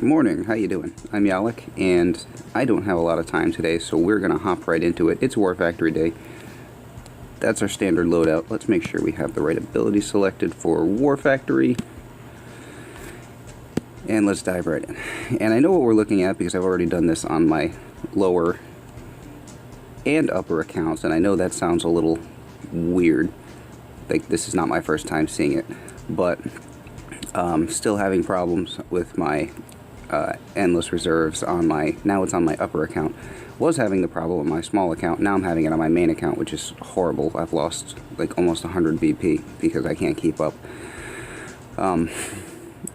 Morning, how you doing? I'm Yalek, and I don't have a lot of time today, so we're going to hop right into it. It's War Factory Day. That's our standard loadout. Let's make sure we have the right ability selected for War Factory. And let's dive right in. And I know what we're looking at because I've already done this on my lower and upper accounts, and I know that sounds a little weird. Like, this is not my first time seeing it, but still having problems with my endless reserves on my, now it's on my upper account. Was having the problem on my small account, now I'm having it on my main account, which is horrible. I've lost like almost 100 BP because I can't keep up. And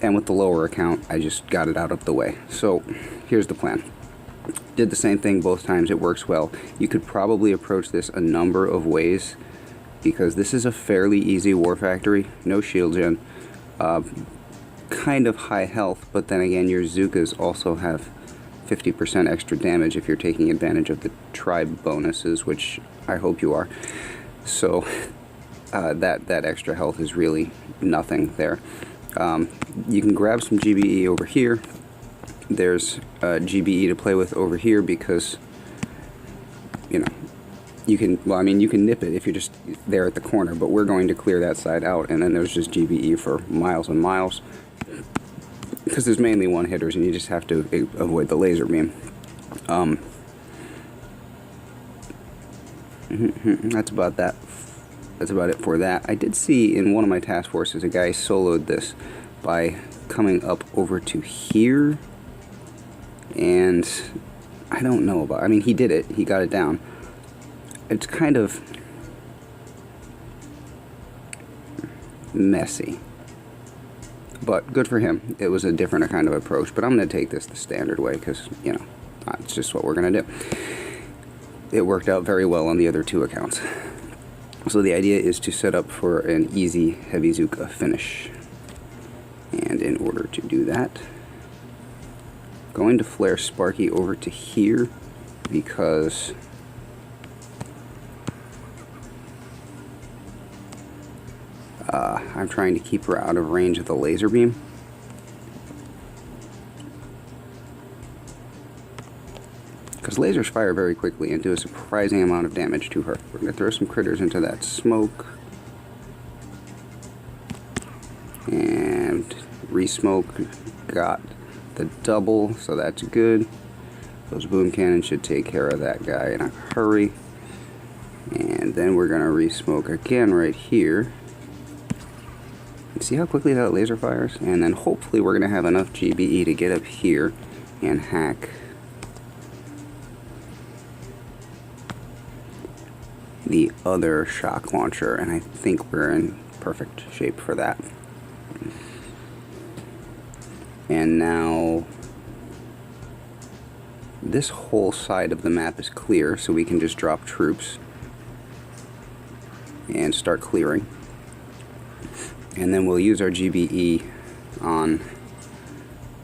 with the lower account, I just got it out of the way. So here's the plan. Did the same thing both times, it works well. You could probably approach this a number of ways because this is a fairly easy War Factory, no shield gen. Kind of high health, but then again your Zookas also have 50% extra damage if you're taking advantage of the tribe bonuses, which I hope you are. So that extra health is really nothing there. You can grab some GBE over here. There's GBE to play with over here because, you know, you can, well, I mean, you can nip it if you're just there at the corner, but we're going to clear that side out, and then there's just GBE for miles and miles. Because there's mainly one-hitters, and you just have to avoid the laser beam. That's about that. That's about it for that. I did see in one of my task forces a guy soloed this by coming up over to here, and I don't know about. I mean, he did it. He got it down. It's kind of messy. But good for him. It was a different kind of approach. But I'm going to take this the standard way because, you know, that's just what we're going to do. It worked out very well on the other two accounts. So the idea is to set up for an easy heavy Zooka finish. And in order to do that, going to flare Sparky over to here because I'm trying to keep her out of range of the laser beam. Because lasers fire very quickly and do a surprising amount of damage to her. We're going to throw some critters into that smoke. And re-smoke got the double, so that's good. Those boom cannons should take care of that guy in a hurry. And then we're going to re-smoke again right here. See how quickly that laser fires? And then hopefully we're going to have enough GBE to get up here and hack the other shock launcher, and I think we're in perfect shape for that. And now this whole side of the map is clear, so we can just drop troops and start clearing. And then we'll use our GBE on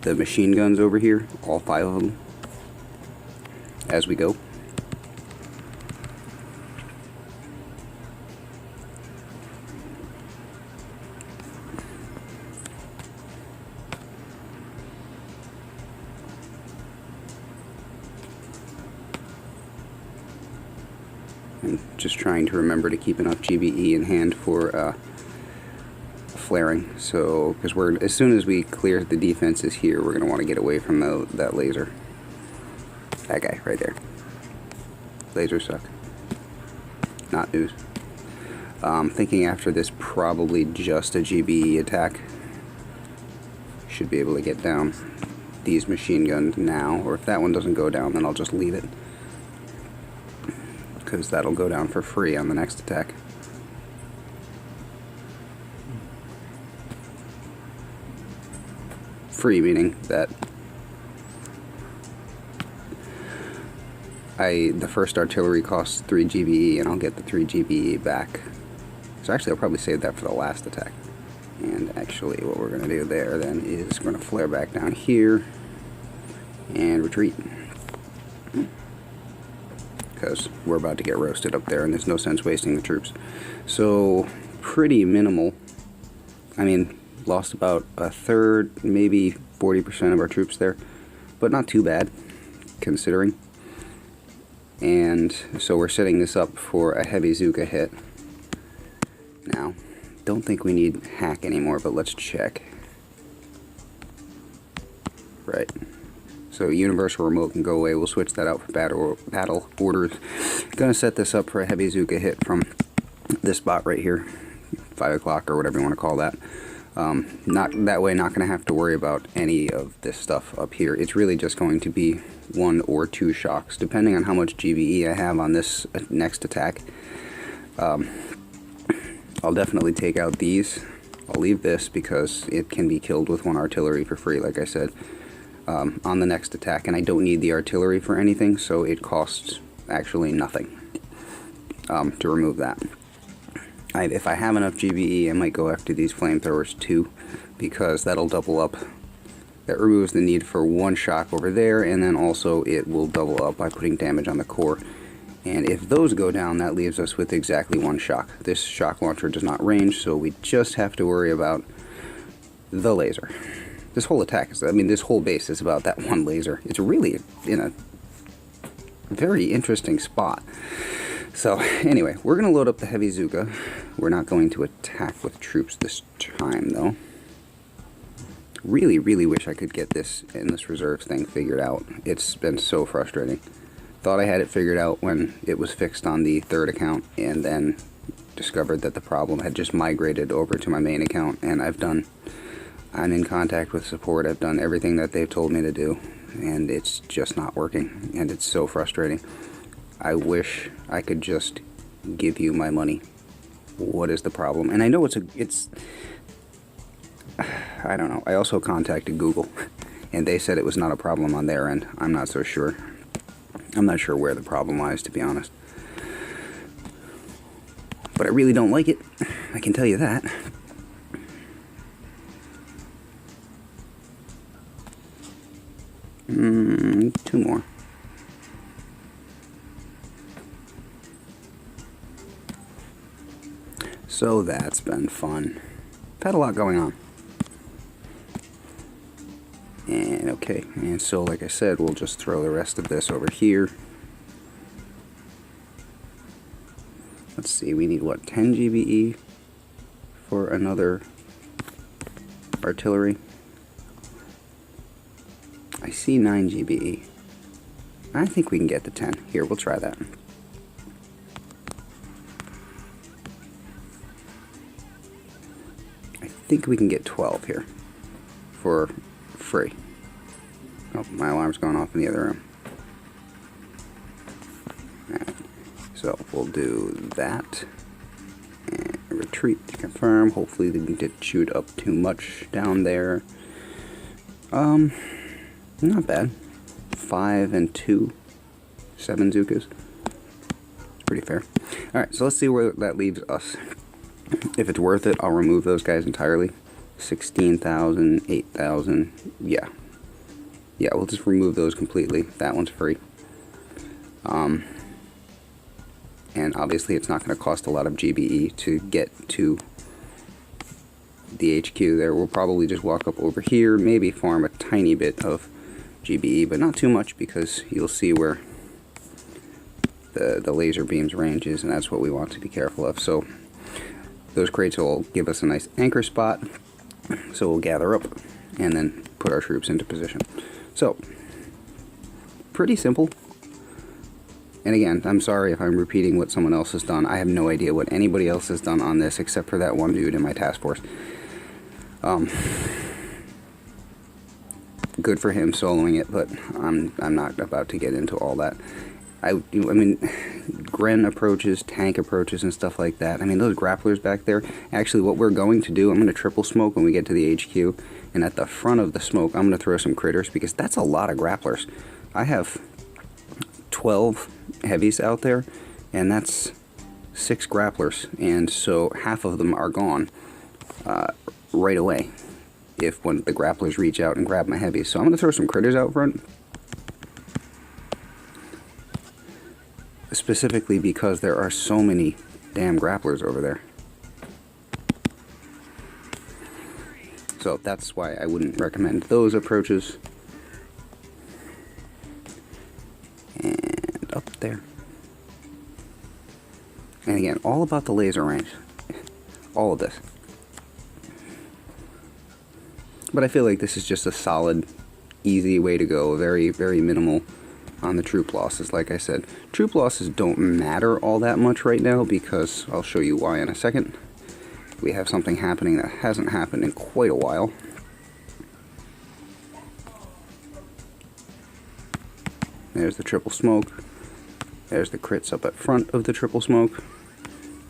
the machine guns over here, all 5 of them, as we go. And just trying to remember to keep enough GBE in hand for flaring, so because we're, as soon as we clear the defenses here, we're going to want to get away from that laser. That guy right there. Lasers suck. Not news. Thinking after this, probably just a GBE attack. Should be able to get down these machine guns now, or if that one doesn't go down, then I'll just leave it, because that'll go down for free on the next attack. Free meaning that the first artillery costs 3 GBE and I'll get the 3 GBE back. So actually I'll probably save that for the last attack. And actually what we're going to do there then is we're going to flare back down here and retreat. Because we're about to get roasted up there and there's no sense wasting the troops. So pretty minimal. I mean, Lost about a third, maybe 40% of our troops there, but not too bad considering. And so we're setting this up for a heavy Zuka hit. Now, don't think we need hack anymore, but let's check. Right. So universal remote can go away. We'll switch that out for battle orders. Gonna set this up for a heavy Zuka hit from this spot right here, 5 o'clock or whatever you want to call that. Not that way. Not gonna have to worry about any of this stuff up here. It's really just going to be 1 or 2 shocks, depending on how much GBE I have on this next attack. I'll definitely take out these. I'll leave this because it can be killed with 1 artillery for free, like I said. On the next attack, and I don't need the artillery for anything, so it costs actually nothing to remove that. If I have enough GBE, I might go after these flamethrowers too, because that'll double up. That removes the need for 1 shock over there, and then also it will double up by putting damage on the core. And if those go down, that leaves us with exactly 1 shock. This shock launcher does not range, so we just have to worry about the laser. This whole attack is, I mean, this whole base is about that 1 laser. It's really in a very interesting spot. So, anyway, we're going to load up the heavy Zuka. We're not going to attack with troops this time, though. Really, really wish I could get this endless reserves thing figured out. It's been so frustrating. Thought I had it figured out when it was fixed on the 3rd account, and then discovered that the problem had just migrated over to my main account, and I'm in contact with support. I've done everything that they've told me to do, and it's just not working, and it's so frustrating. I wish I could just give you my money. What is the problem? And I know it's I don't know. I also contacted Google, and they said it was not a problem on their end. I'm not so sure. I'm not sure where the problem lies, to be honest. But I really don't like it. I can tell you that. Two more. So that's been fun. I've had a lot going on. And okay, and so like I said, we'll just throw the rest of this over here. Let's see, we need what, 10 GBE for another artillery? I see 9 GBE. I think we can get to 10. Here, we'll try that. I think we can get 12 here for free. Oh, my alarm's going off in the other room. Alright, so we'll do that. And retreat to confirm. Hopefully they didn't get chewed up too much down there. Not bad. 5 and 2. 7 Zukas. It's pretty fair. Alright, so let's see where that leaves us. If it's worth it, I'll remove those guys entirely. 16,000, 8,000. Yeah. Yeah, we'll just remove those completely. That one's free. And obviously it's not going to cost a lot of GBE to get to the HQ there. We'll probably just walk up over here, maybe farm a tiny bit of GBE, but not too much, because you'll see where the laser beam's range is, and that's what we want to be careful of. So those crates will give us a nice anchor spot, so we'll gather up and then put our troops into position. So, pretty simple. And again, I'm sorry if I'm repeating what someone else has done. I have no idea what anybody else has done on this except for that one dude in my task force. Good for him soloing it, but I'm not about to get into all that. I mean, Gren approaches, tank approaches, and stuff like that. I mean, those grapplers back there. Actually, what we're going to do, I'm going to triple smoke when we get to the HQ, and at the front of the smoke, I'm going to throw some critters, because that's a lot of grapplers. I have 12 heavies out there, and that's 6 grapplers, and so half of them are gone right away when the grapplers reach out and grab my heavies. So I'm going to throw some critters out front, specifically because there are so many damn grapplers over there. So that's why I wouldn't recommend those approaches. And up there. And again, all about the laser range. All of this. But I feel like this is just a solid, easy way to go. Very, very minimal on the troop losses. Like I said, troop losses don't matter all that much right now because I'll show you why in a second. We have something happening that hasn't happened in quite a while. There's the triple smoke. There's the crits up at front of the triple smoke.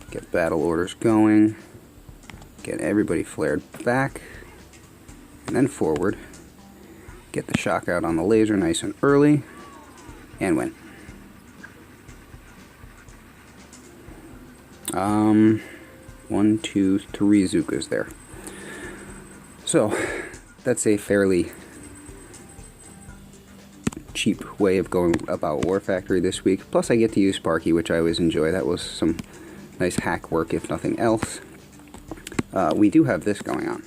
Get battle orders going. Get everybody flared back. And then forward. Get the shock out on the laser nice and early. And win. 1, 2, 3 Zookas there. So, that's a fairly cheap way of going about War Factory this week. Plus I get to use Sparky, which I always enjoy. That was some nice hack work, if nothing else. We do have this going on.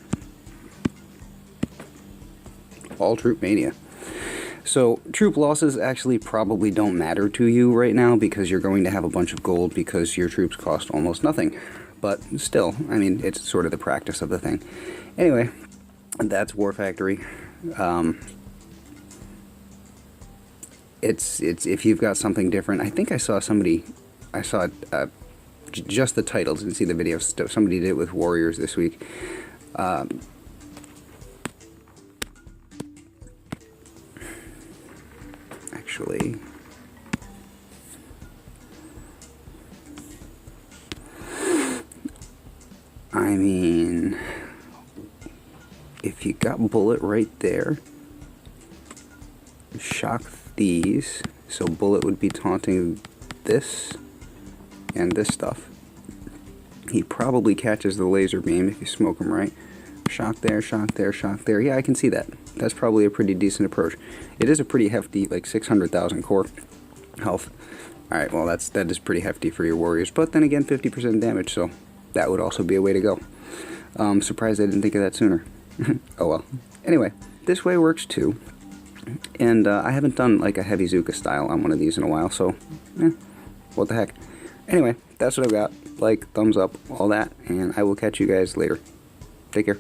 All Troop Mania. So, troop losses actually probably don't matter to you right now because you're going to have a bunch of gold because your troops cost almost nothing. But still, I mean, it's sort of the practice of the thing. Anyway, that's War Factory. It's if you've got something different. I think I saw somebody, just the titles, didn't see the video. Somebody did it with Warriors this week. Actually, I mean, if you got Bullet right there, shock these, so Bullet would be taunting this and this stuff. He probably catches the laser beam if you smoke him right. Shock there, shock there, shock there. Yeah, I can see that. That's probably a pretty decent approach. It is a pretty hefty, like 600,000 core health. Alright, well that is pretty hefty for your warriors. But then again, 50% damage, so that would also be a way to go. Surprised I didn't think of that sooner. Oh well. Anyway, this way works too. And I haven't done like a heavy Zooka style on one of these in a while, so what the heck. Anyway, that's what I've got. Like, thumbs up, all that, and I will catch you guys later. Take care.